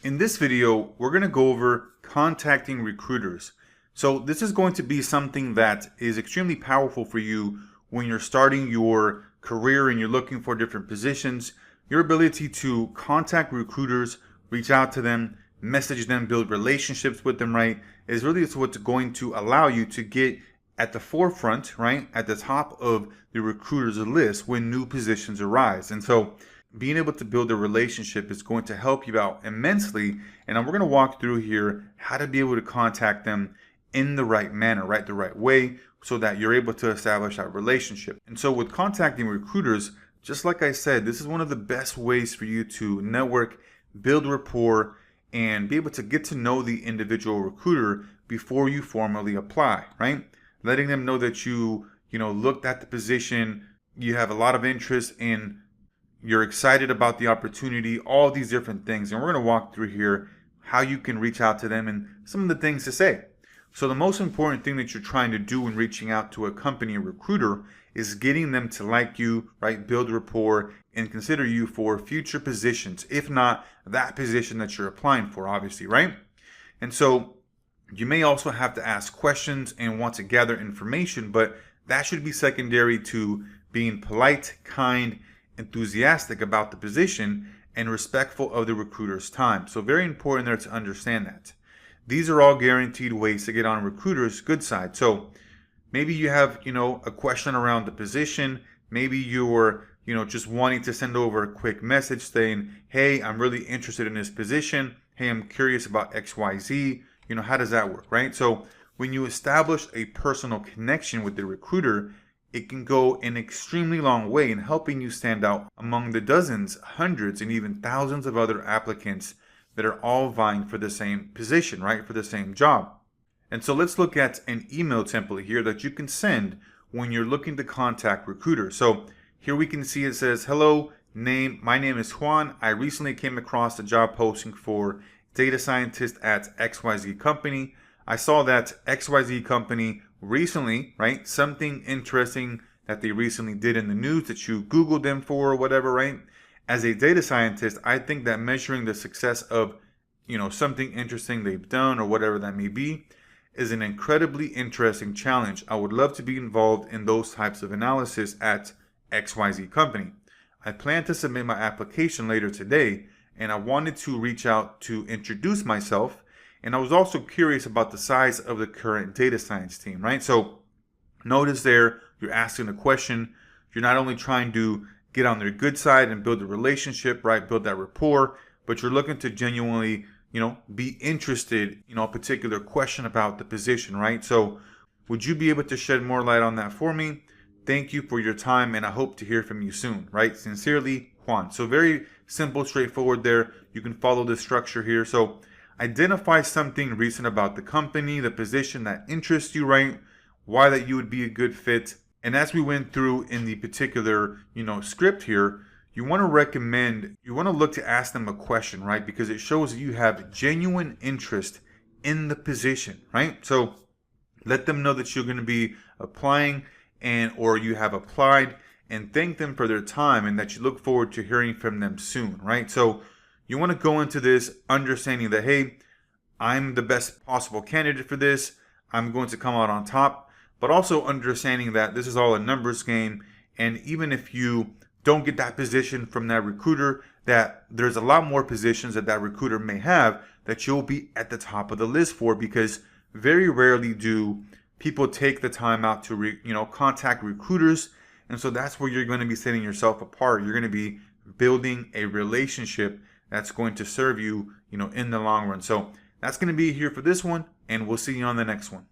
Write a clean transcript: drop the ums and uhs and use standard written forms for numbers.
In this video, we're going to go over contacting recruiters. So this is going to be something that is extremely powerful for you when you're starting your career and you're looking for different positions. Your ability to contact recruiters, reach out to them, message them, build relationships with them, right, is really what's going to allow you to get at the forefront, right, at the top of the recruiter's list when new positions arise. And so being able to build a relationship is going to help you out immensely. And we're going to walk through here how to be able to contact them in the right manner, right, the right way, so that you're able to establish that relationship. And so with contacting recruiters, just like I said, this is one of the best ways for you to network, build rapport, and be able to get to know the individual recruiter before you formally apply, right? Letting them know that you looked at the position, you have a lot of interest in, you're excited about the opportunity, all these different things. And we're going to walk through here how you can reach out to them and some of the things to say. So the most important thing that you're trying to do when reaching out to a company or recruiter is getting them to like you, right? Build rapport and consider you for future positions, if not that position that you're applying for, obviously, right? And so you may also have to ask questions and want to gather information, but that should be secondary to being polite, kind, enthusiastic about the position, and respectful of the recruiter's time. So very important there to understand that. These are all guaranteed ways to get on a recruiter's good side. So maybe you have, a question around the position. Maybe you're, just wanting to send over a quick message saying, hey, I'm really interested in this position. Hey, I'm curious about XYZ. How does that work, right? So when you establish a personal connection with the recruiter, it can go an extremely long way in helping you stand out among the dozens, hundreds, and even thousands of other applicants that are all vying for the same position, right? For the same job. And so let's look at an email template here that you can send when you're looking to contact recruiters. So here we can see it says, hello, my name is Juan. I recently came across a job posting for data scientist at XYZ company. I saw that XYZ company recently, right? Something interesting that they recently did in the news that you Googled them for or whatever, right? As a data scientist, I think that measuring the success of, something interesting they've done or whatever that may be is an incredibly interesting challenge. I would love to be involved in those types of analysis at XYZ company. I plan to submit my application later today, and I wanted to reach out to introduce myself. And I was also curious about the size of the current data science team, right? So notice there, you're asking a question. You're not only trying to get on their good side and build a relationship, right? Build that rapport, but you're looking to genuinely, be interested, a particular question about the position, right? So would you be able to shed more light on that for me? Thank you for your time, and I hope to hear from you soon, right? Sincerely, Juan. So very simple, straightforward there. You can follow the structure here. So identify something recent about the company, the position that interests you, right? Why that you would be a good fit. And as we went through in the particular, script here, you want to look to ask them a question, right? Because it shows that you have genuine interest in the position, right? So let them know that you're going to be applying or you have applied, and thank them for their time and that you look forward to hearing from them soon, right? So you want to go into this understanding that, hey, I'm the best possible candidate for this. I'm going to come out on top, but also understanding that this is all a numbers game. And even if you don't get that position from that recruiter, that there's a lot more positions that recruiter may have that you'll be at the top of the list for, because very rarely do people take the time out to contact recruiters. And so that's where you're going to be setting yourself apart. You're going to be building a relationship that's going to serve you, in the long run. So that's going to be here for this one, and we'll see you on the next one.